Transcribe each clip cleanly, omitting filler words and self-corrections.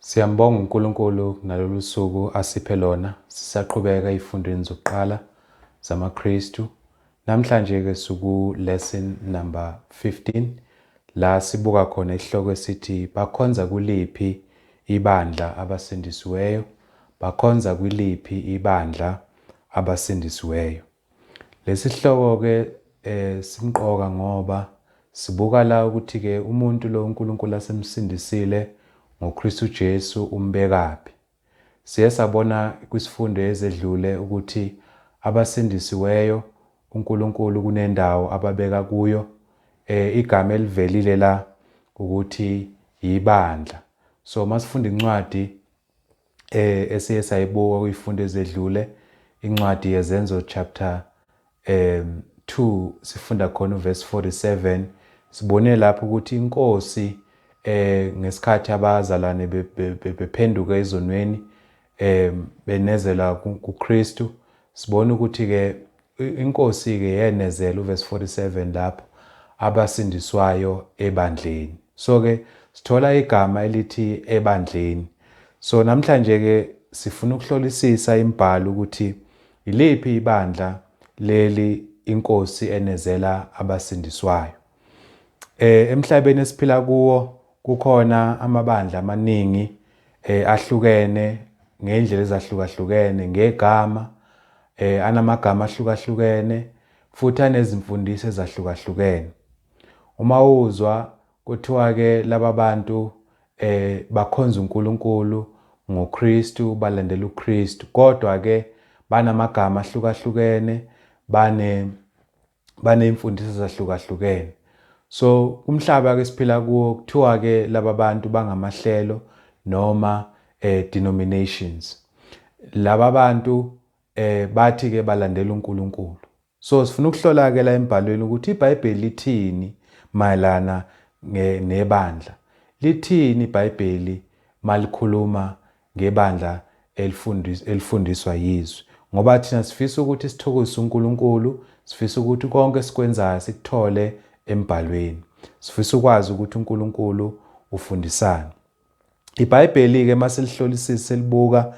Siyambonga uNkulunkulu nalolu suku asiphe lona. Sisaqhubeka ezifundweni zokuqala zamaKristu. Namhlanje ke suku lesson number 15 la sibuka khona isihloko esithi bakhonza kuliphi ibandla abasindisiweyo. Bakhonza kuliphi ibandla abasindisiweyo. Lesi sihloko ke simqoka ngoba sibuka la ukuthi ke umuntu lo uNkulunkulu asemsindisile ngoKristu Jesu umbekaphi. Siye sabona kwisifundo ezedlule ukuthi abasindisiweyo uNkulunkulu kunendawo ababeka kuyo. Igama elivelile la ukuthi ibandla. So masifunda incwadi esiye sayibuka kwizifundo ezedlule, incwadi yezenzo chapter 2 sifunda khona uverse 47, sibone lapho ukuthi iNkosi ngesikhathi abazalwane bephenduka ezonweni benezelwa kuKristu, sibona ukuthi ke iNkosi ke yenezela uverse 47 lapho abasindiswayo ebandleni. So ke sithola igama elithi ebandleni. So namhlanje ke sifuna ukuhlolisisa imbhalo ukuthi iliphi ibandla leli iNkosi enezela abasindiswayo. Emhlabeni esiphila kuwo kukhona amabandla amaningi ahlukene ngendlela ezahlukahlukene ngegama, anamagama ahlukahlukene futhi anezimfundiso ezahlukahlukene. Uma uzwa kuthiwa ke laba bantu bakhonza uNkulunkulu ngoKristu, balandela uKristu, kodwa ke banamagama ahlukahlukene, banemfundiso ezahlukahlukene. So kumhlaba ke siphila kuwo kuthiwa ke laba bantu bangamahlelo noma denominations. Laba bantu bathi ke balandela uNkulunkulu. So sifuna ukuhlola ke la embhalweni ukuthi iBhayibheli lithini mayelana nebandla. Lithini iBhayibheli malikhuluma ngebandla elifundiswa yizwe. Ngoba thina sifisa ukuthi sithokozise uNkulunkulu, sifisa ukuthi konke sikwenzayo sikuthole embhalweni. Sifisa ukwazi ukuthi uNkulunkulu ufundisana. iBhayibheli ke maselihlolisisa selibuka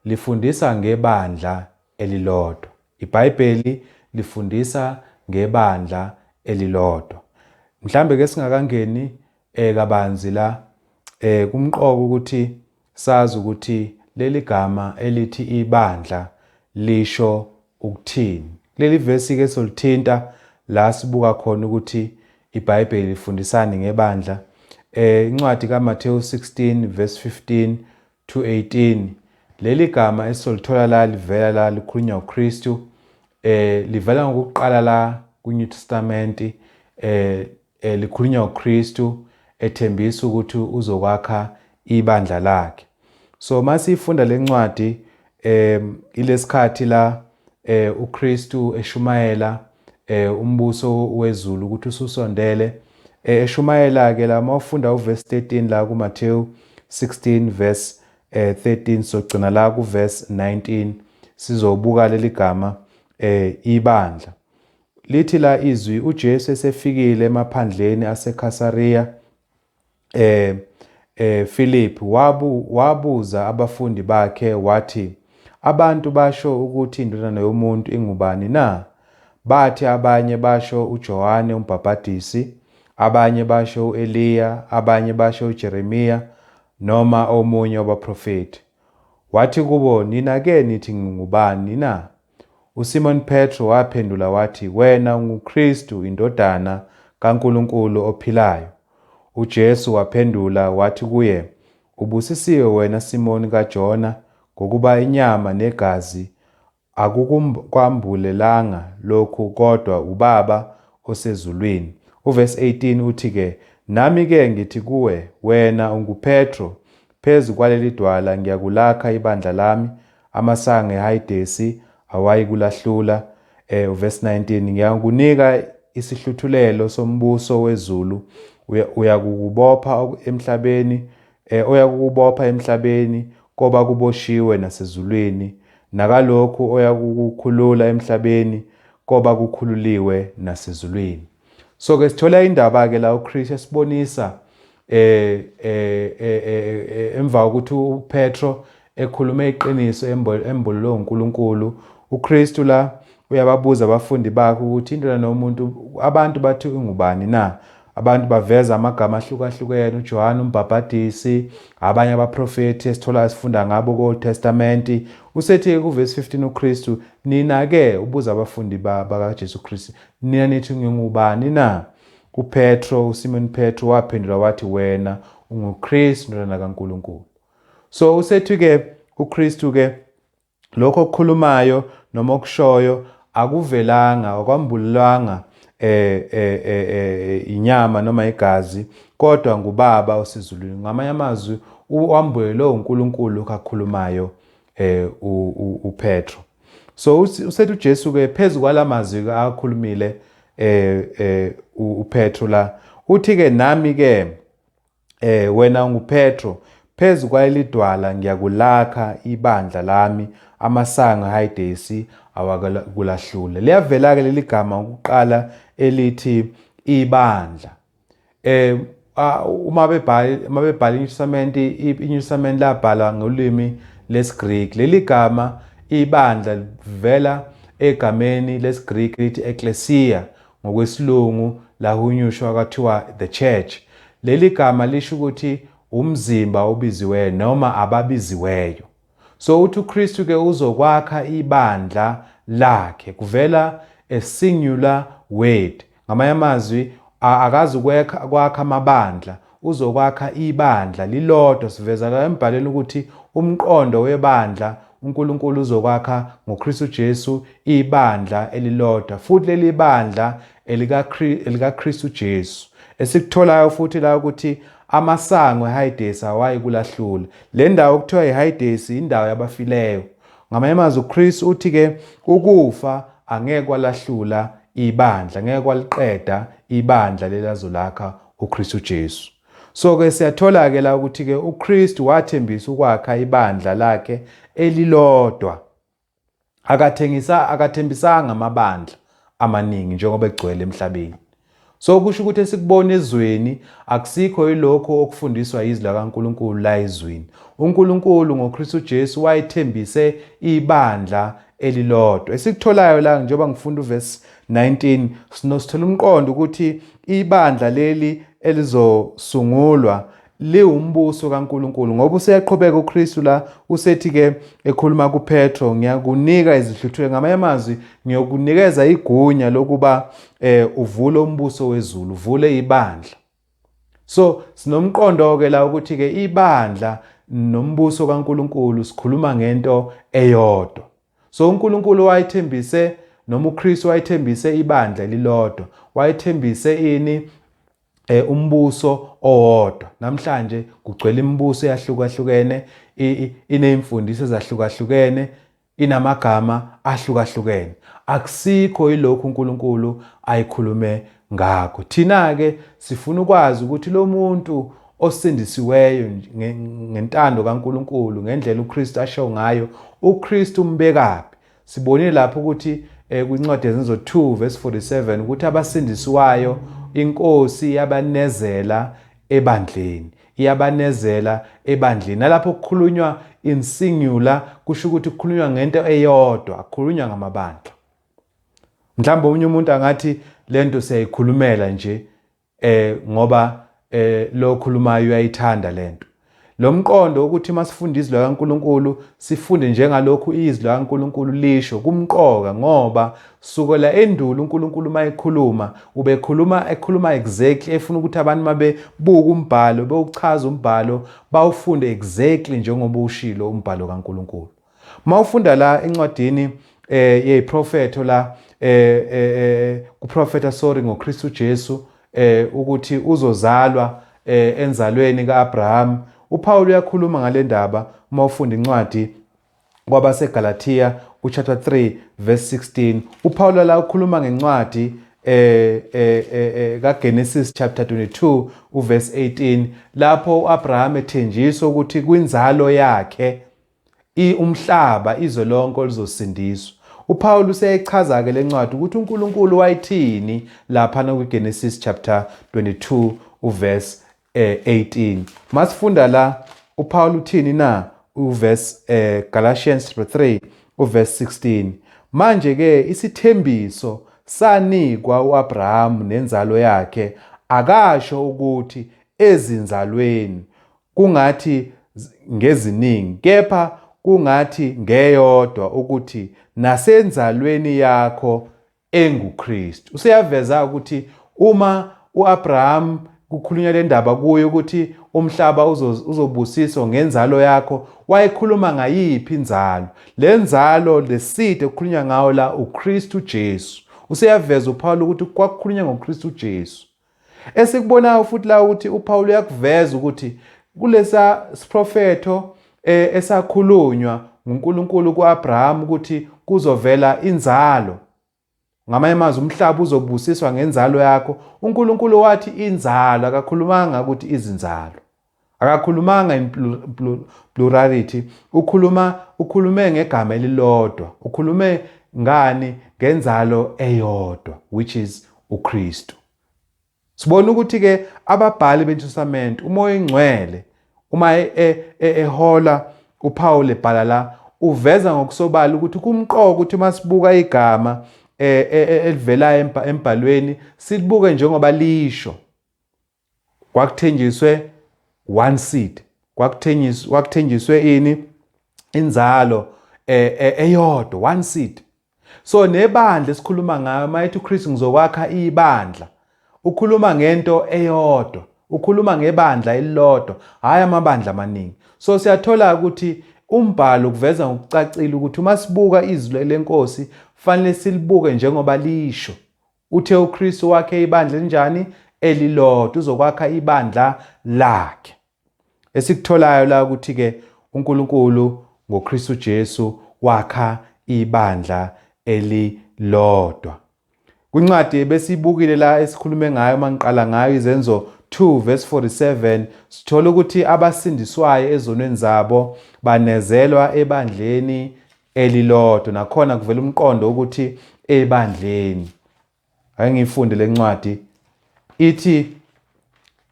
lifundisa ngebandla elilodwa. iBhayibheli lifundisa ngebandla elilodwa. Mhlambe ke singakangeni kabanzi la kumqoka ukuthi sazi ukuthi leli gama elithi ibandla lisho ukuthini. Leli verse ke solithinta la sibuka khona ukuthi iBhayibheli lifundisana ngebandla. Incwadi kaMathewu 16 verse 15 to 18, leli gama esolithola la livela la likhulunywa uKristu, livela ngokuqala la kwiNew Testament, likhulunywa uKristu ethembisa ukuthi uzokwakha ibandla lakhe. So masifunda lencwadi ilesikhathi la uKristu eshumayela umbuso wezulu ukuthi ususondele, eshumayela ke la mawufunda uverse 13 la kuMathewu 16 verse 13 sogcina la kuverse 19 sizobuka leli gama ibandla. Lithi la izwi uJesu esefikile emaphandleni aseKhasariya Philip wabuza abafundi bakhe wathi, abantu basho ukuthi indodana yomuntu ingubani na? Bathi abanye basho uJohane uMbhaphatisi, abanye basho uEliya, abanye basho uJeremiya noma omunye wabaprofeti. Wathi kubo, nina ke nithi ngingubani na? uSimon Petro waphendula wathi, wena unguKristu, indodana kaNkulunkulu ophilayo. uJesu waphendula wathi kuye, ubusisiwe wena Simoni kaJona, ngokuba inyama negazi akukwambulelanga lokhu kodwa uBaba osezulwini. Uverse 18 uthi ke, nami ke ngithi kuwe, wena unguPetro, phezu kwaleli dwala ngiyakulakha ibandla lami, amasango eHadesi awayikulahlula. Uverse 19, ngiyakunika isihluthulelo sombuso wezulu, uyakubopha emhlabeni koba kuboshiwe nasezulwini, nakalokhu oyakukukhulula emhlabeni koba kukhululiwe nasezulwini. So ke sithola indaba ke la uKristu esibonisa emva kokuthi uPetro ekhulume iqiniso embolelwe uNkulunkulu, uKristu la uyababuza abafundi bakhe ukuthi indodana yomuntu abantu bathi ungubani na? Abantu baveza amagama ahlukahlukene, uJohane umbhaphatisi, abanye abaprofethi esithola sifunda ngabo ku-Old Testament. Usethi kuvesi 15 uKristu, nina-ke ubuza abafundi bakaJesu Kristu, nina nithi ngingubani na? uPetro, uSimon Petro waphendula wathi, wena unguKristu indodana kaNkulunkulu. So usethi-ke uKristu-ke lokho okukhulumayo noma okushoyo akuvelanga okwambulelwanga inyama noma igazi, kodwa nguBaba osezulwini. Ngamanye amazwi uambulelwe uNkulunkulu kakhulumayo uPetro. So usethi uJesu-ke phezu kwalamazwi akhulumile uPetro la, uthi-ke nami-ke wena unguPetro, phezu kwaleli dwala ngiyakulakha ibandla lami, amasango eHadesi awakulahlula. Liyavela-ke leli gama ukuqala elithi ibandla. Uma bebhala iNew Testament labhala ngolimi lesiGreek. Leli gama ibandla livela egameni lesiGreek lithi ecclesia, ngokwesilungu lahunyushwa kwathiwa the church. Leli gama lisho ukuthi umzimba obiziweyo noma ababiziweyo. So uthi uKristu-ke uzokwakha ibandla lakhe, kuvela a singular word. Ngamanye amazwi akazi kwakha amabandla, uzokwakha ibandla lilodwa. Siveza la embhalweni ukuthi umqondo webandla uNkulunkulu uzokwakha ngoKristu Jesu ibandla elilodwa, futhi leli bandla elikaKristu Jesu. Esikutholayo futhi la ukuthi amasango eHadesi awayikulahlula. Le ndawo okuthiwa eHadesi indawo yabafileyo. Ngamanye amazwi uKristu uthi-ke ukufa angeke kwalahlula ibandla, ngeke kwaliqeda ibandla lelazolakha uKristu Jesu. So-ke siyathola-ke la ukuthi-ke uKristu wathembisa ukwakha ibandla lakhe elilodwa. Akathembisanga amabandla amaningi njengoba egcwele emhlabeni. So kusho ukuthi esikubona ezweni akusikho yilokho okufundiswa izwi likaNkulunkulu la ezweni. uNkulunkulu ngoKristu Jesu wayethembise ibandla elilodwa. Esikutholayo la njengoba ngifunda uverse 19 sithola umqondo ukuthi ibandla leli elizosungulwa liwumbuso kaNkulunkulu, ngoba useyaqhubeka uKristu la usethi-ke ekhuluma kuPetro, ngiyakunika izihluthulelo, ngamanye amazwi ngiyokunikeza igunya lokuba uvule umbuso wezulu, uvule ibandla. So sinomqondo-ke la ukuthi-ke ibandla nombuso kaNkulunkulu sikhuluma ngento eyodwa. So uNkulunkulu wayethembise noma uKristu wayethembise ibandla elilodwa, wayethembise ini umbuso owodwa. Namhlanje kugcwele imibuso eyahlukahlukene, inezimfundiso ezahlukahlukene, inamagama ahlukahlukene. Akusikho yilokho uNkulunkulu ayikhulume ngakho. Thina-ke sifuna ukwazi ukuthi lo muntu osindisiweyo ngentando kaNkulunkulu, ngendlela uKristu asho ngayo, uKristu umbekaphi. Sibonile lapho ukuthi kwincwadi yezenzo 2 verse 47 ukuthi abasindisiweyo iNkosi iyabanezela ebandleni, iyabanezela ebandleni. Nalapho kukhulunywa in singular kusho ukuthi kukhulunywa ngento eyodwa, akukhulunywa ngamabandla. Mhlawumbe omunye umuntu angathi lento siyayikhulumela nje ngoba lo khulumayo uyayithanda lento. Lo mqondo ukuthi masifunda izwi likaNkulunkulu sifunde njengalokhu izwi likaNkulunkulu lisho kumqoka, ngoba sukela endulo uNkulunkulu mayekhuluma ekhuluma exactly, efuna ukuthi abantu mabebuka umbhalo bewuchaza umbhalo bawufunde exactly njengoba ushilo umbhalo kaNkulunkulu. Mawufunda la encwadini yeprofeto la kuprofeta ngoKristu Jesu ukuthi uzozalwa enzalweni kaAbraham, uPaul uyakhuluma ngale ndaba. Uma ufunda incwadi kwabaseGalatia chapter 3 verse 16, uPaul la ukhuluma ngencwadi kaGenesis chapter 22 verse 18, lapho uAbraham ethenjiswa ukuthi kwinzalo yakhe umhlaba izwe lonke lizosindiswa. uPaul useyichaza-ke le ncwadi ukuthi uNkulunkulu wayithini lapha kwiGenesis chapter 22 verse 18. Masifunda la uPaul uthini na uverse Galatians chapter 3 uverse 16. Manje ke isithembiso sanikwa uAbraham nenzalo yakhe, akasho ukuthi ezinzalweni kungathi ngeziningi, kepha kungathi ngeyodwa, ukuthi nasenzalweni yakho enguKristu. Useyaveza ukuthi uma uAbraham kukhulunywa le ndaba kuye ukuthi umhlaba uzobusiswa ngenzalo yakho, wayekhuluma ngayiphi inzalo? Le nzalo, le seed okukhulunywa ngawo la uKristu Jesu. Useyaveza uPaul ukuthi kwakukhulunywa ngoKristu Jesu. Esikubonayo futhi la ukuthi uPaul uyakuveza ukuthi kulesa siprofetho esakhulunywa nguNkulunkulu kuAbraham ukuthi kuzovela inzalo. Ngamanye amazwi umhlaba uzobusiswa ngenzalo yakho. uNkulunkulu wathi inzalo, akakhulumanga ukuthi izinzalo. Akakhulumanga in plurality. Ukhulume ngegama elilodwa. Ukhulume ngani? Ngenzalo eyodwa, which is uKristu. Sibona ukuthi ke ababhali beNtestament, uMoya Engcwele uma ehola uPaul ebhala la, uveza ngokusobala ukuthi kumqoka ukuthi masibuka igama elivela embhalweni silibuke njengoba lisho. Kwakuthenjiswe one seed, kwakuthenjiswe ini? Inzalo eyodwa, one seed. So nebandla esikhuluma ngayo, mayithi uKristu ngizokwakha ibandla, ukhuluma ngento eyodwa, ukhuluma ngebandla elilodwa, hayi amabandla amaningi. So siyathola ukuthi umbhalo kuveza ngokucacile ukuthi uma sibuka izwi leNkosi fanele silibuke njengoba lisho. Uthe uKristu wakhe ibandla elinjani? Elilodwa, uzokwakha ibandla lakhe. Esikutholayo la ukuthi ke uNkulunkulu ngoKristu Jesu wakha ibandla elilodwa. Kwincwadi besibukile la esikhulume ngayo mangiqala ngayo izenzo 2 verse 47, sithola ukuthi abasindiswayo ezonweni zabo banezelwa ebandleni elilodwa. Nakhona kuvela umqondo ukuthi ebandleni. Ake ngifunde lencwadi. Ithi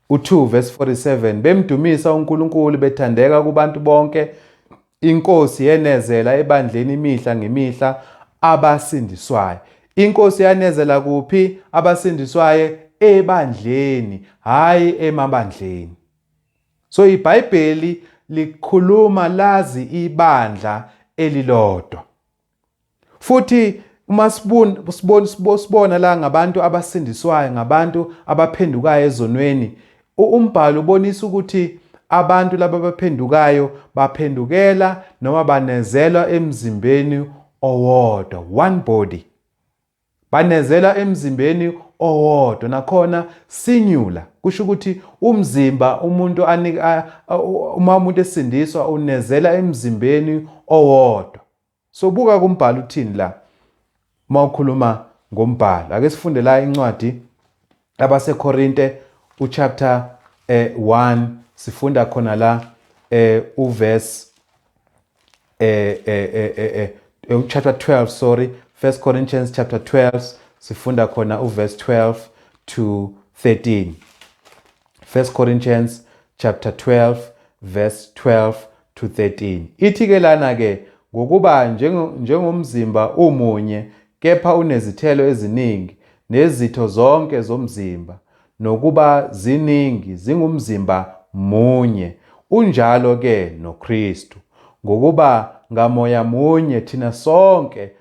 u2 verse 47, bemdumisa uNkulunkulu bethandeka kubantu bonke, iNkosi yenezela ebandleni imihla ngemihla abasindiswayo. iNkosi yanezela kuphi? Abasindiswayo ebandleni, hayi emabandleni. So iBhayibheli likhuluma lazi ibandla elilodwa. Futhi uma sibona la ngabantu abasindiswayo, ngabantu abaphendukayo ezonweni, umbhalo ubonisa ukuthi abantu laba abaphendukayo baphendukela noma banezelwa emzimbeni owodwa, one body. Banezelwa emzimbeni owodwa, nakhona singular, kusho ukuthi umzimba uma umuntu esindiswa unezela emzimbeni owodwa. So buka kumbhalo uthini la mawukhuluma ngombhalo. Ake sifunde la incwadi abaseKorinte uchapter 1, sifunda khona la uverse chapter 12, sorry, 1 Corinthians chapter 12, sifunda khona uverse 12 to 13. 1 Corinthians chapter 12 verse 12 to 13. Ithi ke lana ke ngokuba njengomzimba umunye, kepha unezithelo eziningi nezitho zonke zomzimba, nokuba ziningi zingumzimba munye, unjalo ke noKristu. Ngokuba ngamoya munye thina sonke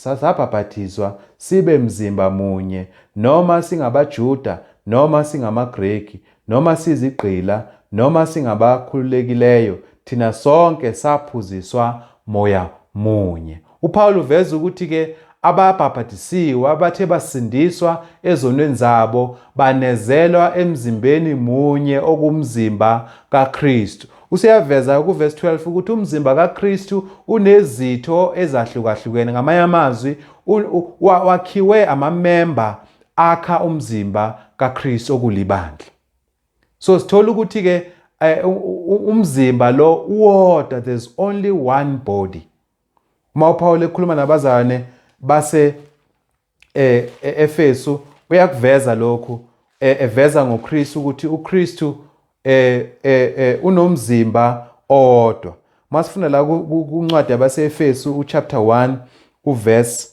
sabhaphathizwa sibe mzimba munye, noma singabaJuda noma singamaGreki, noma sizigqila noma singabakhululekileyo, thina sonke saphuziswa moya munye. uPaul uveza ukuthi ke ababhaphathisiwe abathe basindiswa ezonweni zabo banezelwa emzimbeni munye okumzimba kaKristu. Useyaveza kuverse 12 ukuthi umzimba kaKristu unezitho ezahlukahlukene. Ngamanye amazwi wakhiwe amamember akha umzimba kaKristu okulibandla. So sithola ukuthi ke umzimba lo uwodwa, there's only one body. Uma uPaul ekhuluma nabazalwane base Efesu uyakuveza lokhu eveza ngoKristu ukuthi uKristu unomzimba owodwa. Masifuna la kuncwadi yabaseEfesu uchapter 1 uverse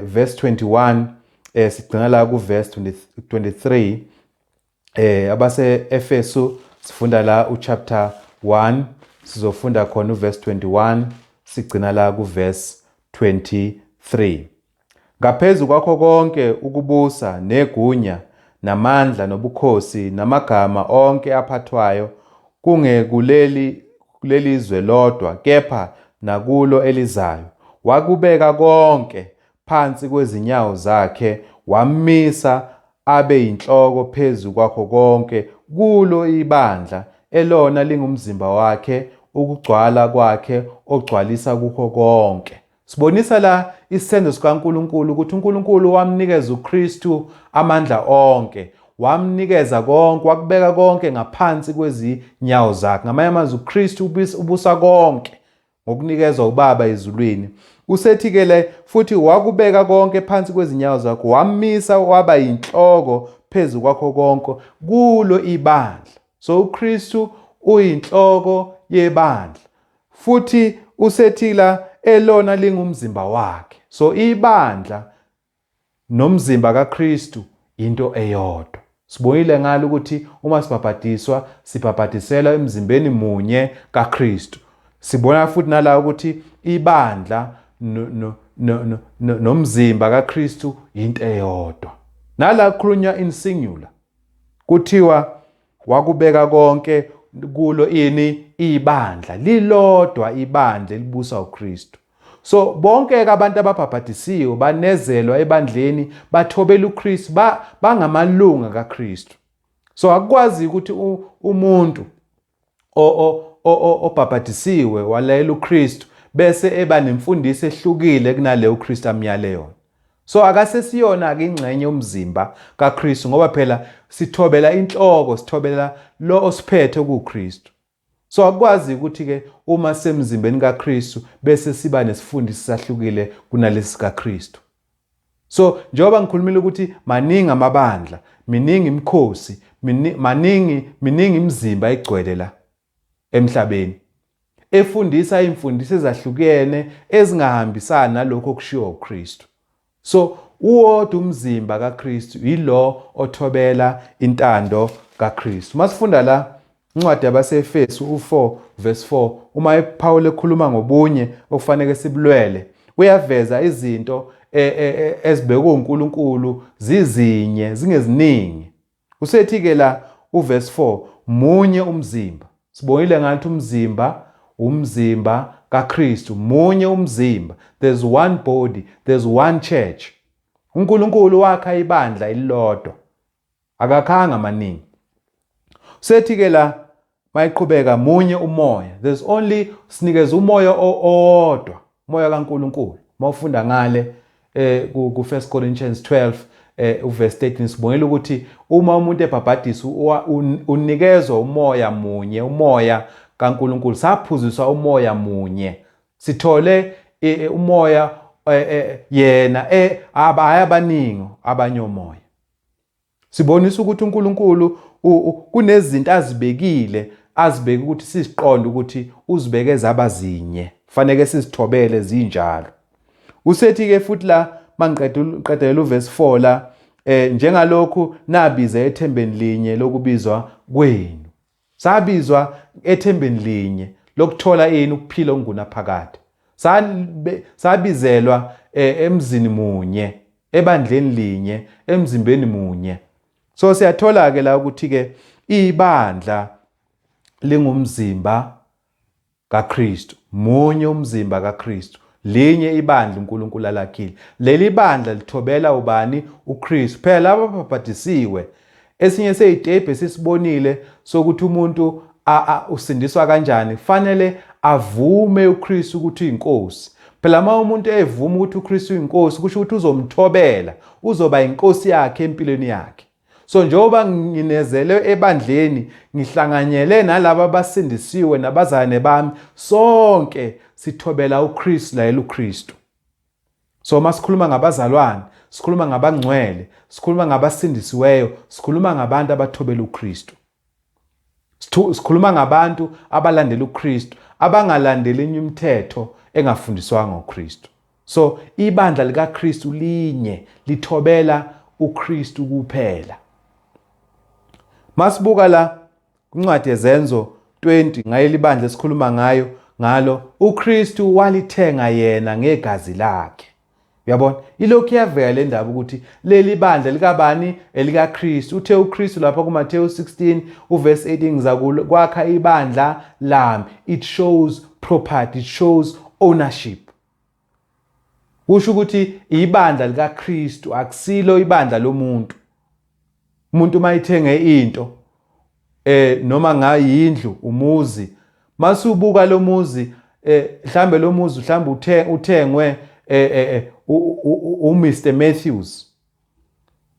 verse 21 sigcina la kuverse 23 abase-Efesu sifunda la uchapter 1 sizofunda khona uverse 21 sigcina la kuverse 23. Ngaphezu kwakho konke ukubusa negunya namandla nobukhosi namagama onke aphathwayo kulelizwe lodwa kepha nakulo elizayo, wakubeka konke phansi kwezinyawo zakhe, wamisa abe yinhloko phezu kwakho konke kulo ibandla, elona lingumzimba wakhe, ukugcwala kwakhe ogcwalisa kukho konke. Sibonisa la isenzo sikaNkulunkulu ukuthi uNkulunkulu wamnikeza uKristu amandla onke, wamnikeza konke, wakubeka konke ngaphansi kwezinyawo zakhe. Ngamanye amazwi uKristu ubusa konke ngokunikezwa uBaba ezulwini. Usethi-ke futhi wakubeka konke phansi kwezinyawo zakhe, wamisa waba yinhloko phezu kwakho konke kulo ibandla. So uKristu uyinhloko yebandla. Futhi usethila elona lingumzimba wakhe. So ibandla nomzimba kaKristu into eyodwa. Sibonile ngalo ukuthi uma sibhabhadiswa sibhabhadiselwa emzimbeni munye kaKristu. Sibona futhi nala ukuthi ibandla nomzimba kaKristu into eyodwa. Nala kukhulunywa in singular. Kuthiwa wakubeka konke kulo ibandla lilodwa, ibandla elibusa uKristu. So bonke abantu ababhabhadisiwe banezelwa ebandleni, bathobela uKristu, bangamalunga kaKristu. So akukwazi ukuthi umuntu obhabhadisiwe walayela uKristu bese eba nemfundiso ehlukile kunale uKristu amyale yona. So akasesiyona-ke ingxenye yomzimba kaKristu ngoba phela sithobela inhloko, sithobela lo osiphethe kuKristu. So akwazi ukuthi-ke uma semzimbeni kaKristu bese siba nesifundiso sahlukile kunalesi kaKristu. So njengoba ngikhulumile ukuthi maningi amabandla, miningi imikhosi, miningi imizimba egcwele la emhlabeni, efundisa imfundiso ezahlukene ezingahambisani nalokho okushiwo uKristu. So uwodwa umzimba kaKristu yilo othobela intando kaKristu. Masifunda la incwadi yabaseEfesu u4 verse 4, uma Paul ekhuluma ngobunye okufanele sibulwele, uyaveza izinto ezibekwe uNkulunkulu zizinye zingeziningi. Usethi-ke la uverse 4, munye umzimba. Sibonile ngathi umzimba kaKristu, munye umzimba. There's one body, there's one church. uNkulunkulu wakha ibandla elilodwa, akakhanga amaningi. Usethi-ke la mayiqhubeka, munye umoya. There's only, sinikeza umoya owodwa, umoya kaNkulunkulu. Mawufunda ngale ku 1 Corinthians 12 uverse 13 sibonile ukuthi uma umuntu ebhabhadiswa unikezwa umoya munye, umoya kaNkulunkulu. Saphuziswa umoya munye, sithole umoya yena abaningi abanye umoya. Sibonisa ukuthi uNkulunkulu kunezinto azibeke ukuthi siziqonde ukuthi uzibeke zabazinye, fanele sizithobele zinjalo. Usethi-ke futhi la mangiqedela uverse 4 la, njengalokhu nabiza ethembeni linye lokubizwa kwenu. Sabizwa ethembeni linye lokuthola ukuphila okungunaphakade. Sabizelwa emzini munye, ebandleni linye, emzimbeni munye. So siyathola-ke la ukuthi-ke ibandla lingumzimba kaKristu, munye umzimba kaKristu, linye ibandla uNkulunkulu alakhile. Leli bandla lithobela ubani? uKristu. Phela laba ababhabhadisiwe, esinye seyitebhe sisibonile sokuthi umuntu usindiswa kanjani, kufanele avume uKristu ukuthi uyinkosi. Phela uma umuntu evuma ukuthi uKristu uyinkosi, kusho ukuthi uzomthobela, uzoba inkosi yakhe empilweni yakhe. So njengoba nginezelwe ebandleni, ngihlanganyele nalabo abasindisiwe nabazalwane bami, sonke sithobela uKristu layela uKristu. So masikhuluma ngabazalwane, sikhuluma ngabangcwele, sikhuluma ngabasindisiweyo, sikhuluma ngabantu abathobela uKristu. Sikhuluma ngabantu abalandela uKristu, abangalandeli imithetho engafundiswanga uKristu. So ibandla likaKristu linye lithobela uKristu kuphela. Masibuka la kwincwadi yezenzo 20 ngayeli bandla esikhuluma ngalo, uKristu walithenga yena ngegazi lakhe. Uyabona? Ilokhu iyavela le ndaba ukuthi leli bandla likabani? ElikaKristu. Uthe uKristu lapha kuMateyu 16 uverse 18 ngizakwakha ibandla lami. It shows property, it shows ownership. Kusho ukuthi ibandla likaKristu akusilo ibandla lomuntu. Umuntu mayithenge into noma ngayindlu, umuzi, masubuka lo muzi mhlambe lo muzi mhlambe uthengwe uMr Matthews.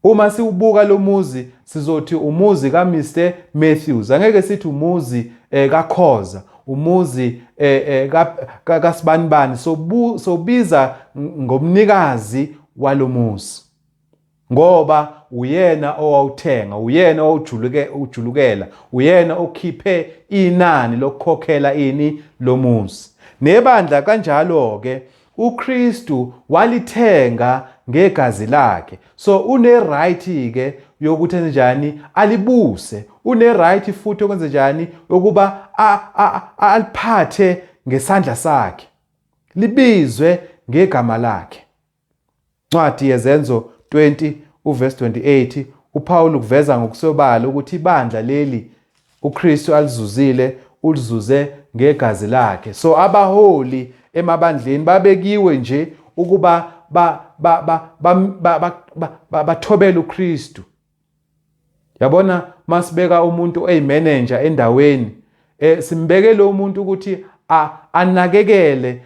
Uma siubuka lo muzi sizothi umuzi kaMr Matthews, angeke sithi umuzi kaKhoza, umuzi kaSibanibani. Sobiza ngomnikazi walomuzi ngoba uyena owawuthenga, uyena owujulukela, uyena okhiphe inani lokukhokhela lomuzi. Nebandla kanjalo ke uKristu walithenga ngegazi lakhe. So une right ke yokuthi njani alibuse, une right futhi okwenze njani yokuba aliphathe ngesandla sakhe, libizwe ngegama lakhe. Ncwadi yezenzo 20 uverse 28 uPaul ukuveza ngokusobala ukuthi ibandla leli uKristu alizuzile, ulizuze ngegazi lakhe. So abaholi emabandleni babekiwe nje ukuba bathobela uKristu. Yabona, masibeka umuntu oyimanager endaweni, simbeke lo muntu ukuthi anakekele,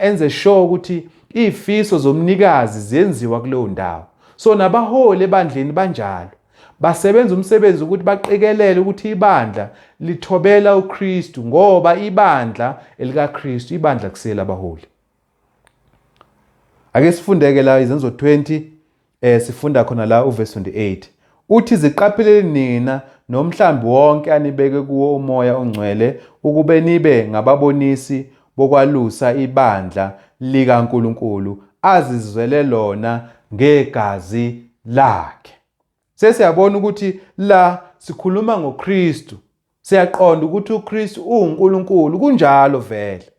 enze sure ukuthi izifiso zomnikazi zenziwa kuleyo ndawo. So nabaholi ebandleni banjalo basebenza umsebenzi ukuthi baqikelele ukuthi ibandla lithobela uKristu, ngoba ibandla elikaKristu ibandla kusela abaholi. Ake sifundeke la izenzo 20 sifunda khona la uverse 28. Uthi ziqapheleni nina nomhlambi wonke anibeke kuwo umoya ongcwele ukube nibe ngababonisi bokwalusa ibandla likaNkulunkulu azizwele lona ngegazi lakhe. Sesiyabona ukuthi la sikhuluma ngoKristu. Siyaqonda ukuthi uKristu uNkulunkulu, kunjalo vele.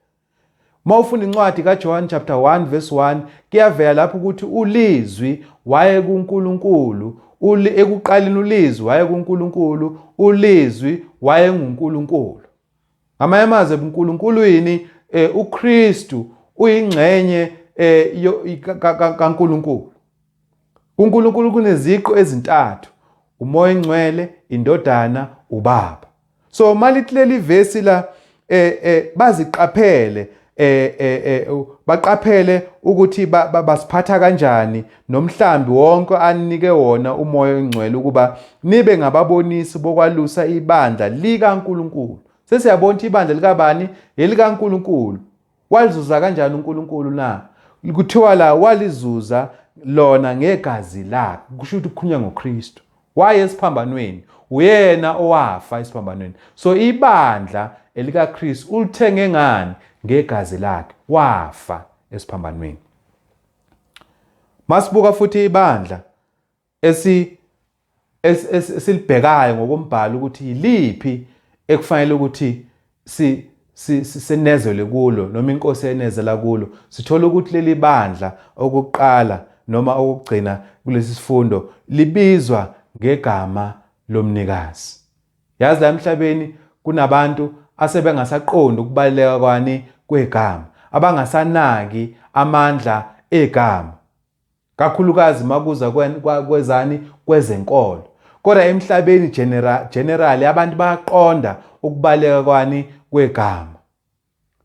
Mawufunda incwadi kaJohn chapter 1 verse 1 kuyavela lapho ukuthi ulizwi waye kuNkulunkulu, ekuqaleni ulizwi waye kuNkulunkulu, ulizwi waye nguNkulunkulu. Ngamanye amazwi uNkulunkulu yini? uKristu uyingxenye kaNkulunkulu. uNkulunkulu kuneziqu ezintathu: umoya engcwele, indodana, ubaba. So malithi leli verse la baziqaphele, baqaphele ukuthi basiphatha kanjani nomhlambi wonke anike wona umoya engcwele ukuba nibe ngababonisi bokwalusa ibandla likaNkulunkulu. Sesiyabona ukuthi ibandla likabani? elikaNkulunkulu. Walizuza kanjani uNkulunkulu na? Kuthiwa la walizuza lona ngegazi lakhe. Kusho ukuthi kukhulunywa ngoKristu. Waye esiphambanweni, uyena owafa esiphambanweni. So ibandla elikaKristu ulithenge ngani? Ngegazi lakhe, wafa esiphambanweni. Masibuka futhi ibandla esilibhekayo ngokumbhalo ukuthi yiliphi ekufanele ukuthi sinezelwe kulo noma iNkosi enezela kulo. Sithola ukuthi leli bandla okuqala noma okugcina kulesi sifundo libizwa ngegama lomnikazi. Yazi la emhlabeni kunabantu asebengasaqondi ukubaleka kwani kwegama, abangasanaki amandla egama, kakhulukazi makuza kwezenkolo. Kodwa emhlabeni generally abantu bayaqonda ukubaleka kwani kwegama.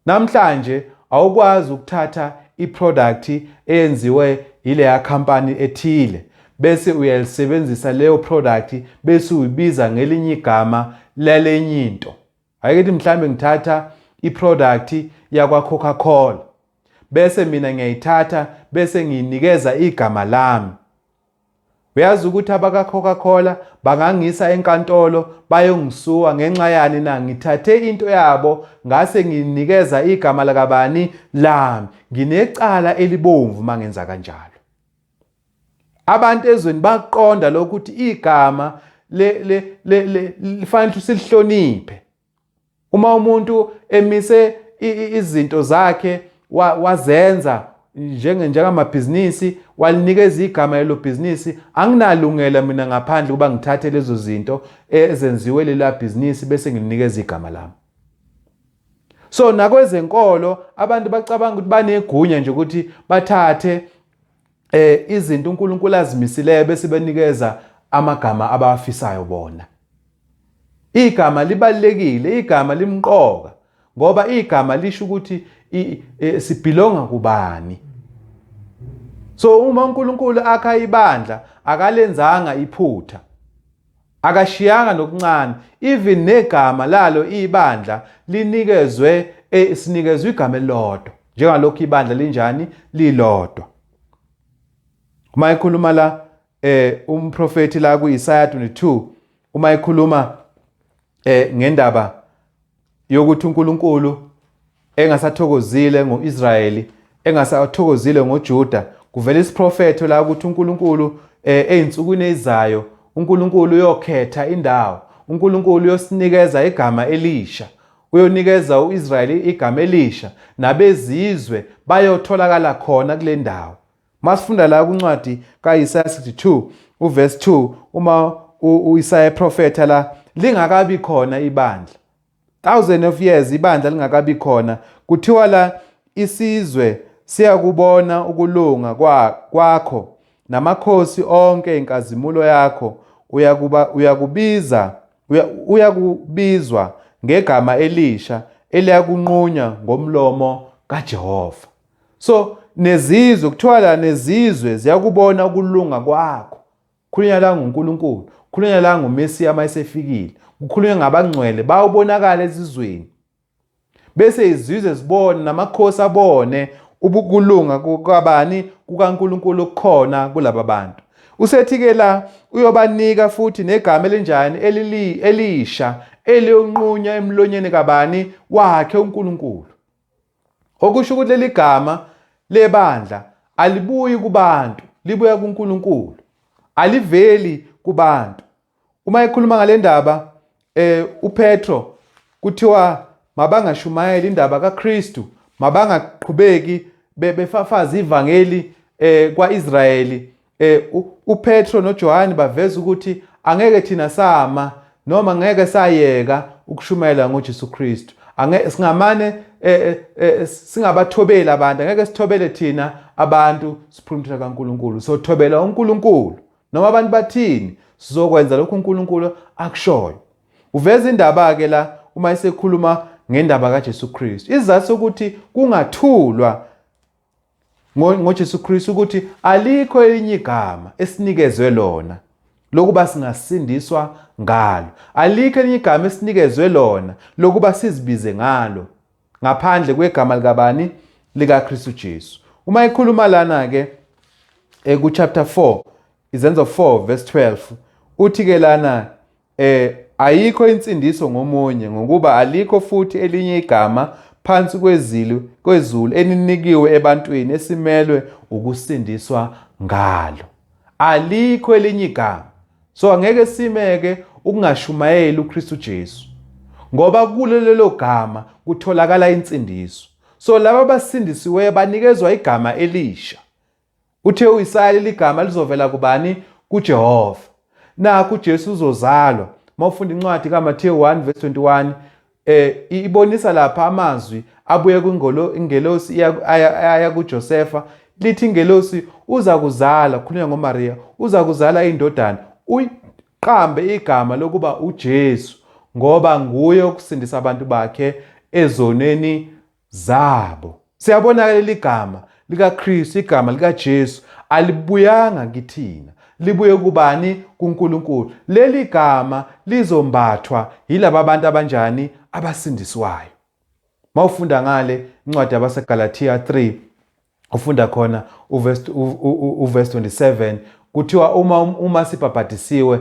Namhlanje awukwazi ukuthatha iproduct eyenziwe ile company ethile bese uyalisebenzisa leyo product bese uyibiza ngelinye igama lelenye into. Ayikethi mhlambe ngithatha iproduct yakwa Coca-Cola bese mina ngiyayithatha bese ngiyinikeza igama lami. Uyazi ukuthi abaka-Coca-Cola bangangisa enkantolo bayongisuka ngenxa yani na ngithathe into yabo ngase nginikeza igama lakabani lami. Nginecala elibomvu mangenza kanjalo. Abantu ezweni baqonda lokuthi igama lifanele silihloniphe. Uma umuntu emise izinto zakhe wazenza njengamabhizinisi walinikeza igama lelo bhizinisi, anginalungela mina ngaphandle kuba ngithathe lezo zinto ezenziwe lela bhizinisi bese ngilinikeza igama lami. So nakwezenkolo abantu bacabanga ukuthi banegunya nje ukuthi bathathe izinto uNkulunkulu azimisileyo bese benikeza amagama abawafisayo bona. Igama libalekile, igama limqoka ngoba igama lisho ukuthi sibelonga kubani. So uma uNkulunkulu akha ibandla akalenzanga iphutha, akashiyanga nokuncane. Even negama lalo ibandla linikezwe sinikezwe igama elilodwa njengalokho ibandla linjani lilodwa. Uma ekhuluma la umprofeti la kuIsaya 22 uma ekhuluma ngendaba yokuthi uNkulunkulu engasathokozile ngoIsrayeli, engasathokozile ngoJuda, kuvela isiprofeto la ukuthi uNkulunkulu einsukwini ezizayo uNkulunkulu uyokhetha indawo, uNkulunkulu uyosinikeza igama elisha, uyonikeza uIsrayeli igama elisha, nabezizwe bayotholakala khona kule ndawo. Masifunda la kuncwadi kaIsaya 62 uverse 2, uma uIsaya prophet la lingakabi khona ibandla, 1000 of years ibandla lingakabi khona, kuthiwa la isizwe siyakubona ukulunga kwakho namakhosi onke inkazimulo yakho uyakubizwa ngegama elisha eliyakunqunya ngomlomo kaJehova. So nezizwe kuthiwa la nezizwe ziyakubona ukulunga kwakho. Khulunywa la nguNkulunkulu, khulunywa la nguMesiya mayesefikile, kukhulunywa ngabangcwele bawubonakala ezizweni. Bese izizwe zibone namakhosi abone ubukulunga kwabani kukaNkulunkulu khona kulaba bantu. Usethi-ke la uyobanika futhi negama elinjani elisha eliyonqunya emlonyeni kabani wakhe uNkulunkulu. Okusho ukuthi leli gama lebandla alibuyi kubantu, libuya kuNkulunkulu, aliveli kubantu. Uma ekhuluma ngale ndaba uPetro kuthiwa mabangashumayeli indaba kaKristu, mabangaqhubeki befafaza ivangeli kwaIsrayeli. uPetro noJohane baveza ukuthi angeke thina sama noma ngeke sayeka ukushumayela ngoJesu Kristu. Singamane singabathobeli abantu, angeke sithobele thina abantu siphumtha kaNkulunkulu. Sothobela uNkulunkulu noma abantu bathini, sizokwenza lokho uNkulunkulu akushoyo. Uveza indaba ke la uma esekhuluma ngendaba kaJesu Kristu. Isizathu sokuthi kungathulwa ngoJesu Kristu ukuthi alikho elinye igama esinikezwe lona lokuba singasindiswa ngalo. Alikho elinye igama esinikezwe lona lokuba sizibize ngalo ngaphandle kwegama likabani? LikaKristu Jesu. Uma ekhuluma lana ke ku chapter 4 izenzo 4 verse 12 uthi ke lana ayikho insindiso ngomunye ngokuba alikho futhi elinye igama phansi kwezulu eninikiwe ebantwini esimelwe ukusindiswa ngalo. Alikho elinye igama. So angeke simeke ukungashumayeli uKristu Jesu ngoba kulelo gama kutholakala insindiso. So laba abasindisiweyo banikezwa igama elisha. Uthe uIsaya ligama lizovela kubani? kuJehova. Nakho uJesu uzozalwa. Mawufunda incwadi kaMathewu 1 verse 21 ibonisa lapha amazwi abuye kwingelosi aya kuJosefa, lithi ingelosi uza kuzala, khulunywa ngoMaria, uza kuzala indodana, uyiqambe igama lokuba uJesu ngoba nguye okusindisa abantu bakhe ezoneni zabo. Siyabona leli gama likaKristu, igama likaJesu alibuyanga kithina, libuye kubani? kuNkulunkulu. Leli gama lizombathwa yilabo abantu abanjani? Abasindiswayo. Mawufunda ngale incwadi yabaseGalatia 3 ufunda khona uverse 27 kuthiwa uma sibhabhadisiwe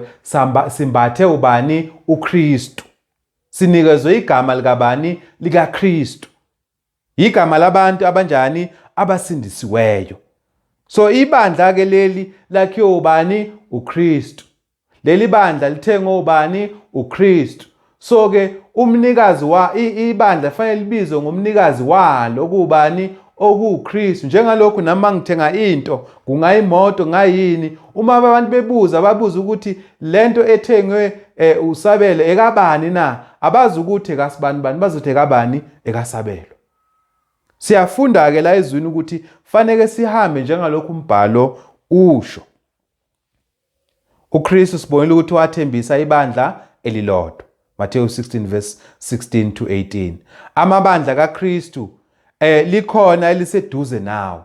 simbathe ubani? uKristu. Sinikezwe igama likabani? likaKristu. Igama labantu abanjani? abasindisiweyo. So ibandla ke leli lakhiwe ubani? uKristu. Leli bandla lithengwe ubani? uKristu. So ke umnikazi ibandla fanele libizwe ngomnikazi walo okubani? okuKristu. Njengalokhu nami ngithenga into, kungayimoto, kungayini, uma abantu babuza ukuthi lento ethengwe uSabelo ekabani na? Abazi ukuthi ekasibani bani, bazothi ekabani? ekasabelo. Siyafunda ke la ezwini ukuthi fanele sihambe njengalokhu umbhalo usho. uKristu sibonile ukuthi wathembisa ibandla elilodwa. Matthew 16 verse 16 to 18. Amabandla kaKristu likhona eliseduze nawe.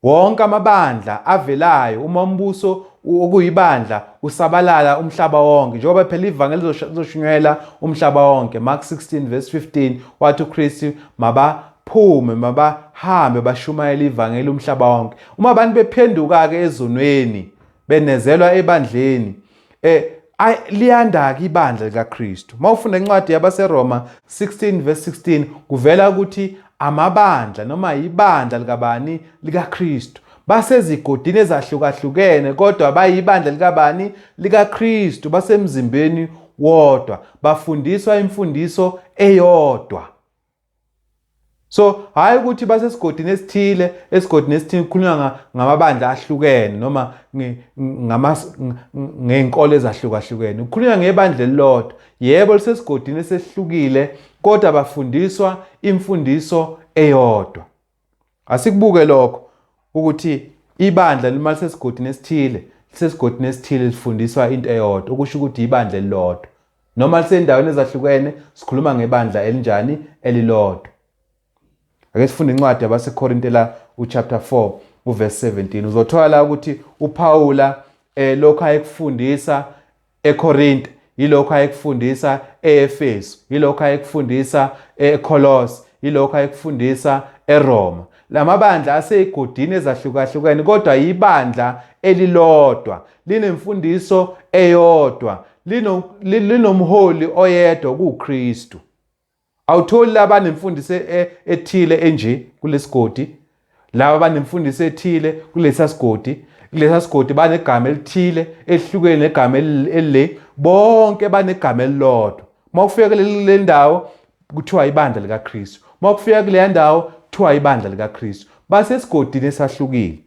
Wonke amabandla avelayo uma umbuso okuyibandla usabalala umhlaba wonke, njengoba phela ivangeli lizoshunyela umhlaba wonke. Mark 16 verse 15 wathi uKristu mabaphume mabahambe bashumayela ivangeli umhlaba wonke. Uma abantu bephenduka ke ezonweni benezelwa ebandleni, liyanda-ke ibandla likaKristu. Mawufunda incwadi yabaseRoma 16 verse 16 kuvela ukuthi amabandla noma ibandla likabani? likaKristu. Basezigodini ezahlukahlukene kodwa bayibandla likabani? likaKristu. Basemzimbeni wodwa, bafundiswa imfundiso eyodwa. So hayi ukuthi basesigodini esithile, kukhulunywa ngamabandla ahlukene noma ngeenkolo ezahlukahlukene. Kukhulunywa ngebandla elilodwa. Yebo lisesigodini esihlukile kodwa bafundiswa imfundiso eyodwa. Asikubuke lokho ukuthi ibandla lima lisesigodini esithile, lifundiswa into eyodwa, okusho ukuthi ibandla elilodwa. Noma lisendaweni ezahlukene sikhuluma ngebandla elinjani? elilodwa. Ake sifunde incwadi yabaseKorinte la chapter 4 verse 17. Uzothola ukuthi uPaula lokho ayekufundisa eKorinte yilokho ayekufundisa eEfesu, yilokho ayekufundisa eKolose, yilokho ayekufundisa eRoma. Lamabandla aseyigodini ezahlukahlukene kodwa ibandla elilodwa, linemfundiso eyodwa, linomholi oyedwa kuKristu. Awutholi laba nemfundiso ethile enje kulesigodi, laba banemfundiso ethile kulesa sigodi, banegama elithile elihlukene negama elile, bonke banegama elilodwa. Mawufika kule ndawo kuthiwa ibandla likaKristu, mawufika kule ndawo kuthiwa ibandla likaKristu. Basesigodini esahlukile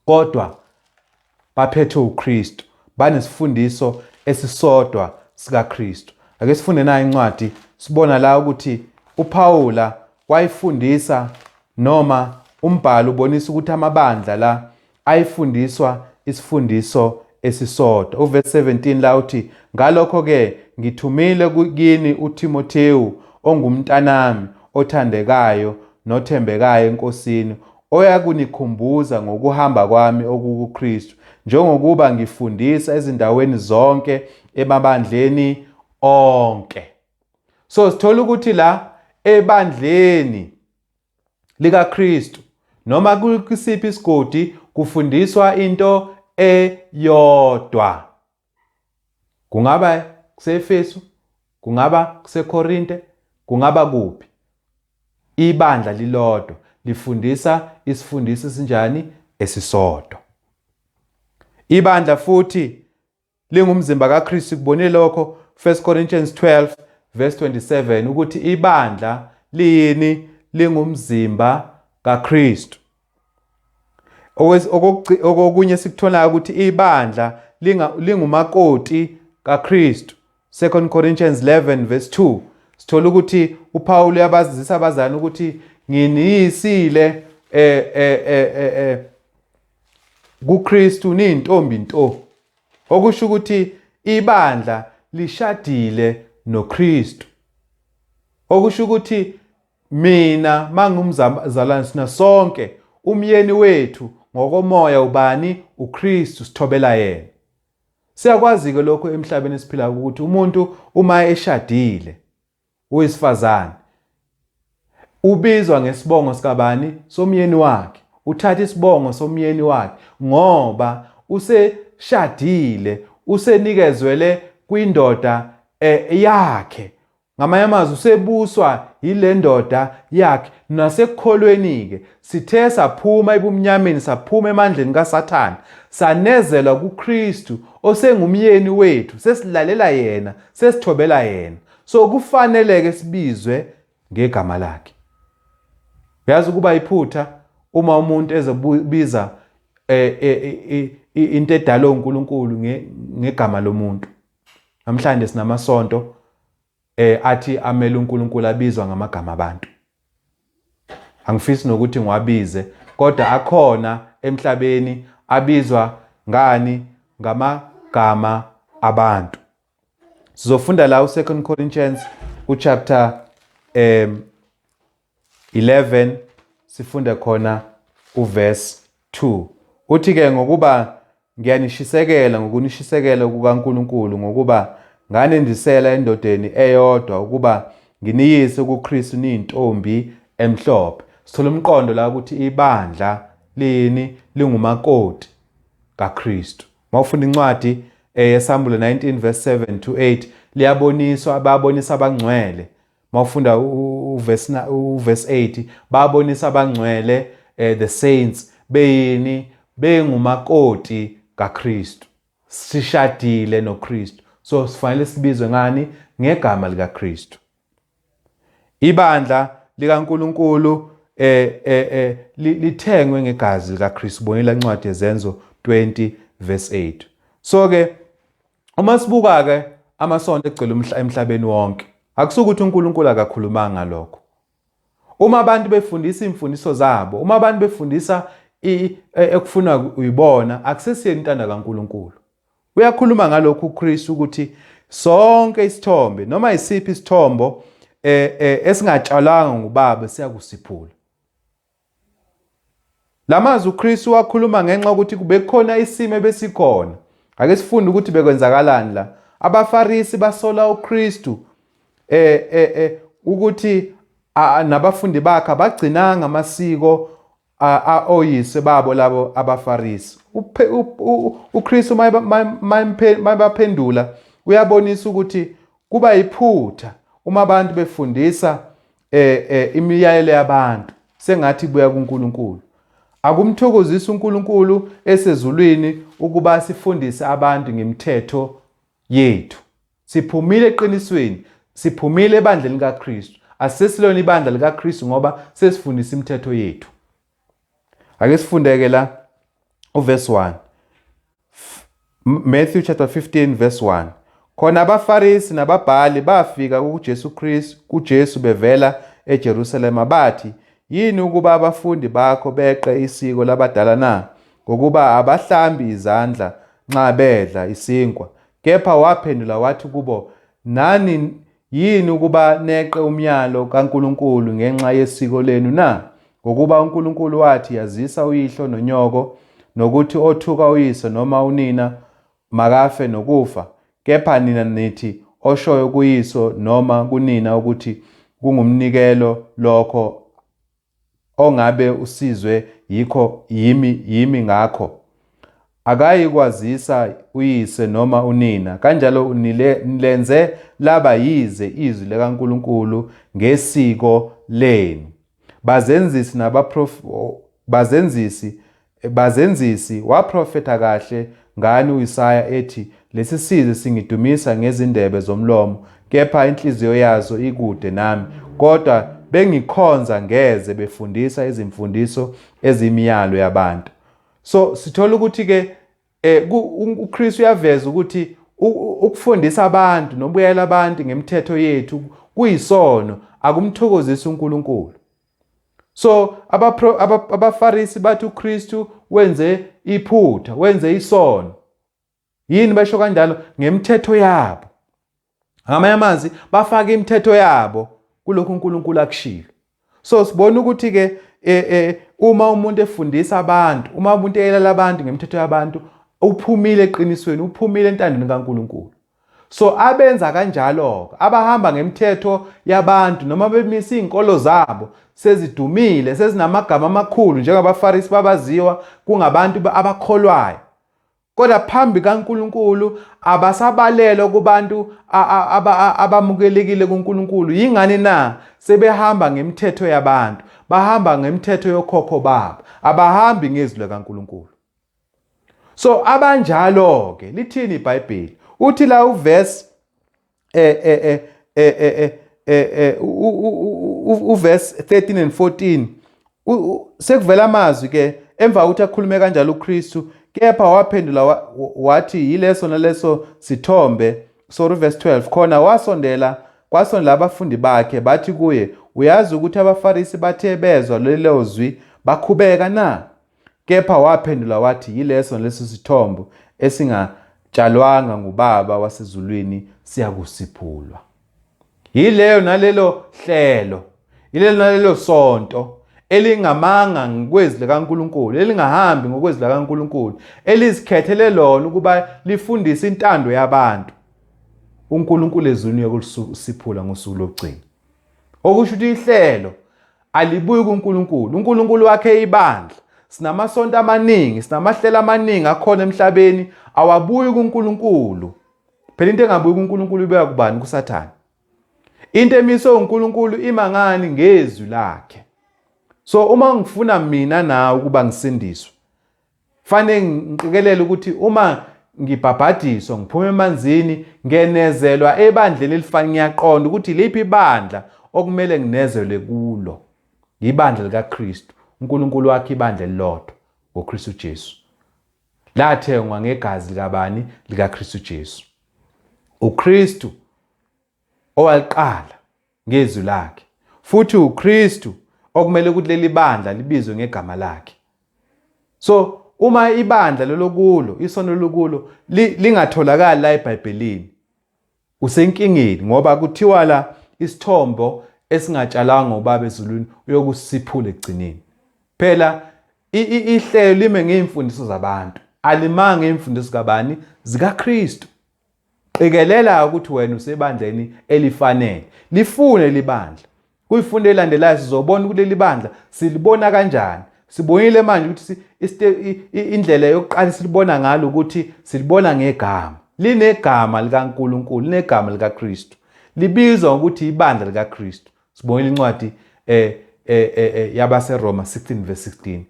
kodwa baphethe uKristu, banesifundiso esisodwa sikaKristu. Ake sifunde nayo incwadi sibona la ukuthi uPaula wayifundisa noma umbhalo ubonisa ukuthi amabandla la ayifundiswa isifundiso esisodwa. Uverse 17 la uthi ngalokho ke ngithumile kini uTimothewu ongumntanami othandekayo nothembekayo eNkosini, oyakunikhumbuza ngokuhamba kwami okuKristu, njengokuba ngifundisa ezindaweni zonke emabandleni onke. So sithola ukuthi la ebandleni likaKristu noma kusiphi isigodi kufundiswa into eyodwa. Kungaba kuseEfesu, kungaba kuseKorinte, kungaba kuphi, ibandla lilodwa lifundisa isifundiso esinjani? esisodwa. Ibandla futhi lingumzimba kaKristu. Kubonile lokho 1 Corinthians 12 verse 27 ukuthi ibandla liyini? lingumzimba kaKristu. Okunye sikuthola ukuthi ibandla lingumakoti kaKristu. 2 Corinthians 11 verse 2 sithola ukuthi uPaul uyabazisa abazalwane ukuthi nginiyisile kuKristu nintombi nto. Okusho ukuthi ibandla lishadile noKristu. Okusho ukuthi mina mangumzalwane sina sonke umyeni wethu ngokomoya ubani? uKristu, sithobela yena. Siyakwazi ke lokho emhlabeni esiphila ukuthi umuntu uma eshadile, uyisifazane, ubizwa ngesibongo sikabani? Somyeni wakhe. Uthatha isibongo somyeni wakhe ngoba useshadile, usenikezwele kwindoda yakhe. Ngamanye amazwi usebuswa yile ndoda yakhe. Nasekukholweni-ke sithe saphuma ebumnyameni, saphuma emandleni kaSathane, sanezelwa kuKristu osengumyeni wethu, sesilalela yena, sesithobela yena. So kufanele-ke sibizwe ngegama lakhe. Uyazi ukuba iphutha uma umuntu ezobiza into edalwe uNkulunkulu ngegama lomuntu. Namhlanje sinamasonto athi amele uNkulunkulu abizwa ngamagama abantu. Angifisi nokuthi ngiwabize, kodwa akhona emhlabeni abizwa ngani? Ngamagama abantu. Sizofunda la u2 Corinthians chapter 11, sifunda khona uverse 2. Uthi-ke ngokuba ngiyanishisekela ngokunishisekela kukaNkulunkulu ngokuba nganendisela endodeni eyodwa ukuba nginiyise kuKristu niyintombi emhlophe. Sithola umqondo la ukuthi ibandla lini lingumakoti kaKristu. Mawufunda incwadi yeSamuel 19 verse 7 to 8 liyaboniswa ababonisa abangcwele. Mawufunda uverse 8 babonisa abangcwele, the saints beyini? Bengumakoti kaKristu. Sishadile noKristu. So sifanele sibizwe ngani? Ngegama likaKristu. Ibandla likaNkulunkulu lithengwe ngegazi likaKristu. Bonela incwadi yezenzo 20 verse 8. So-ke uma sibuka-ke amasonto egcwele emhlabeni wonke, akusukuthi uNkulunkulu akakhulumanga ngalokho. Uma abantu befundisa imfundiso zabo, uma abantu befundisa ekufuna uyibona, akusesiye intando kaNkulunkulu. Uyakhuluma ngalokho uKristu ukuthi sonke isithombe noma isiphi isithombo esingatshalanga ngubaba siyakusiphula. Lamazwi uKristu wakhuluma ngenxa ukuthi kube khona isimo ebesikhona. Ake sifunde ukuthi bekwenzakalani la. Abafarisi basola uKristu ukuthi nabafundi bakhe bagcinanga amasiko oyise babo labo abafarisi. uKristu mayebaphendula uyabonisa ukuthi kuba iphutha uma abantu befundisa imiyalelo yabantu sengathi buya kuNkulunkulu. Akumthokozisa uNkulunkulu esezulwini ukuba sifundise abantu ngemithetho yethu. Siphumile eqinisweni, siphumile ebandleni likaKristu. Asesilona ibandla likaKristu ngoba sesifundisa imithetho yethu. Ake sifundeke la uverse 1. Matthew chapter 15 verse 1. Khona abafarisi nababhali bafika kuJesu bevela eJerusalema bathi, yini ukuba abafundi bakho beqe isiko labadala na? Ngokuba abahlambi izandla nxa bedla isinkwa. Kepha waphendula wathi kubo, nani yini ukuba neqe umyalo kaNkulunkulu ngenxa yesiko lenu na? Ngokuba uNkulunkulu wathi yazisa uyihlo nonyoko, nokuthi othuka uyise noma unina makafe nokufa. Kepha nina nithi oshoyo kuyiso noma kunina ukuthi kungumnikelo lokho ongabe usizwe yikho yimi ngakho. Akayikwazisa uyise noma unina, kanjalo nilenze laba yize izwi likaNkulunkulu ngesiko lenu. Bazenzisi waprofeta kahle ngani uIsaya ethi, lesi sizwe singidumisa ngezindebe zomlomo, kepha inhliziyo yazo ikude nami. Kodwa bengikhonza ngeze befundisa izimfundiso ezimiyalo yabantu. So sithola ukuthi-ke uKristu uyaveza ukuthi ukufundisa abantu nobuyela abantu ngemithetho yethu kuyisono, akumthokozisi uNkulunkulu. So abafarisi bathi uKristu wenze iphutha, wenze isono. Yini basho kanjalo? Ngemithetho yabo. Ngamanye amazwi bafaka imithetho yabo kulokhu uNkulunkulu akushilo. So sibona ukuthi-ke uma umuntu efundisa abantu, uma umuntu eyela abantu ngemithetho yabantu, uphumile eqinisweni, uphumile entandweni kaNkulunkulu. So abenza kanjalo abahamba ngemithetho yabantu noma bemisa izinkolo zabo sezidumile sezinamagama amakhulu njengabaFarisi babaziwa kungabantu abakholwayo, kodwa phambi kaNkulunkulu abasabalelwa kubantu abamukelekile kuNkulunkulu. Yingani na sebehamba ngemithetho yabantu, bahamba ngemithetho yokhokho babo, abahambi ngezwi likaNkulunkulu. So abanjalo ke lithini iBhayibheli? Uthi la uverse uverse 13 and 14 sekuvela amazwi ke emva ukuthi akhulume kanjalo uKristu, kepha waphendula wathi yileso naleso sithombe. Sorry, verse 12, khona kwasondela abafundi bakhe bathi kuye, uyazi ukuthi abaFarisi bathe bezwa lelo zwi bakhubeka na? Kepha waphendula wathi yileso naleso sithombe esingatshalwanga ngubaba wasezulwini siyakusiphulwa. Yileyo nalelo hlelo, yilelo nalelo sonto elingamanga ngokwezwi likaNkulunkulu, elingahambi ngokwezwi likaNkulunkulu, elizikhethele lona ukuba lifundise intando yabantu, uNkulunkulu ezulwini yokusiphula ngosuku lokugcina. Okusho ukuthi ihlelo alibuyi kuNkulunkulu. uNkulunkulu wakhe ibandla. Sinamasonto amaningi, sinamahlelo amaningi akhona emhlabeni, awabuyi kuNkulunkulu. Phela into engabuyi kuNkulunkulu ibeka kubani? KuSathane. Into emiswe uNkulunkulu imangani? Ngezwi lakhe. So uma ngifuna mina nawe ukuba ngisindiswe, fanele ngiqikelele ukuthi uma ngibhabhadiswa, ngiphuma emanzini, ngenezelwa ebandleni elifana, ngiyaqonda ukuthi liphi ibandla okumele nginezelwe kulo. Ibandla likaKristu. uNkulunkulu wakhe ibandla elilodwa ngoKristu Jesu. Lathengwa ngegazi likabani? LikaKristu Jesu. uKristu owaliqala ngezwi lakhe, futhi uKristu okumele ukuthi leli bandla libizwe ngegama lakhe. So uma ibandla lokulo, isono lokulo lingatholakali la eBhayibhelini, usenkingeni, ngoba kuthiwa la isithombo esingatshalanga ngobaba ezulwini uyokusiphula ekugcineni. Phela ihlelo lime ngeimfundiso zabantu, alimanga ngeimfundiso kabani? ZikaKristu. Qikelela ukuthi wena usebandleni elifanele, lifune libandla. Kuyifundo elandelayo sizobona ukuthi leli bandla silibona kanjani. Sibonile manje ukuthi indlela yokuqala silibona ngalo ukuthi silibona ngegama. Linegama likaNkulunkulu, linegama likaKristu. Libizwa ukuthi ibandla likaKristu. Sibonile incwadi yabaseRoma 16 verse 16.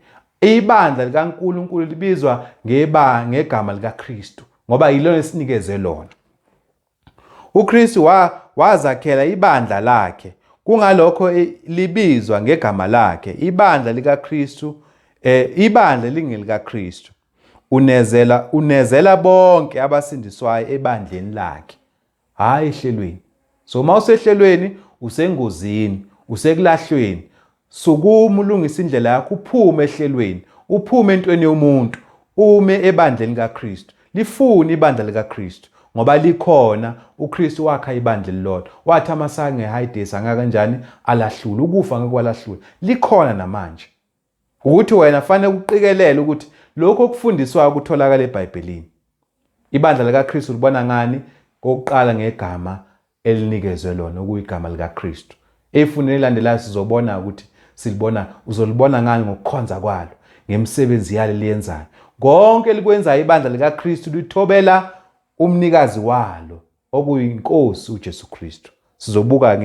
Ibandla likaNkulunkulu libizwa ngegama likaKristu ngoba yilona esinikeze lona. uKristu wazakhela ibandla lakhe, kungalokho libizwa ngegama lakhe. Ibandla likaKristu, ibandla lingelikaKristu. Unezela bonke abasindiswayo ebandleni lakhe, hayi ehlelweni. So uma usehlelweni usengozini, usekulahlweni. Sukuma ulungisa indlela yakho, uphume ehlelweni, uphume entweni yomuntu, ume ebandleni likaKristu. Lifune ibandla likaKristu ngoba likhona. uKristu wakha ibandla elilodwa, wathi amasango eHadesi angakanjani? Alahlule. Ukufa ngeke likhona namanje. Ukuthi wena fanele uqikelele ukuthi lokho okufundiswayo kutholakala eBhayibhelini. Ibandla likaKristu libona ngani? Kokuqala ngegama elinikezwe lona, okuyigama likaKristu. Efuneni elandelayo sizobona ukuthi uzolibona ngani? Ngokukhonza kwalo, ngemisebenzi yalo liyenzayo. Konke likwenza ibandla likaKristu lithobela umnikazi walo, okuyiNkosi uJesu Kristu. Sizobuka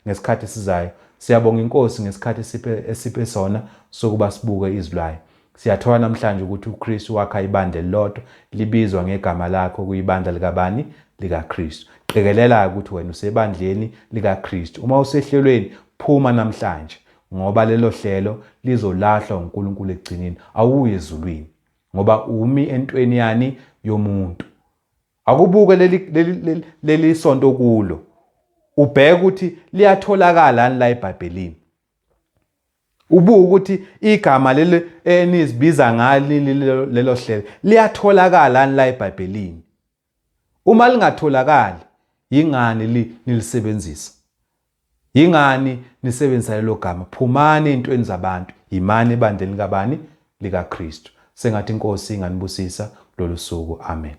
ngesikhathi esizayo. Siyabonga iNkosi ngesikhathi esiphe sona sokuba sibuke izwi layo. Siyathola namhlanje ukuthi uKristu wakha ibandla elilodwa, libizwa ngegama lakhe, okuyibandla likabani? LikaKristu. Qikelela ukuthi wena usebandleni likaKristu. Uma usehlelweni, phuma namhlanje ngoba lelo hlelo lizolahlwa uNkulunkulu ekugcineni. Awuye ezulwini ngoba umi entweni yani yomuntu. Akubuke leli sonto kulo, ubheke ukuthi liyatholakala la eBhayibhelini. Ubuke ukuthi igama leli enizibiza ngalo lelo hlelo liyatholakala la eBhayibhelini. Uma lingatholakali, yingani nilisebenzisa? Yingani nisebenzisa lelo gama? Phumani entweni zabantu, imani ebandleni likabani? LikaKristu. Sengathi iNkosi inganibusisa kulolu suku. Amen.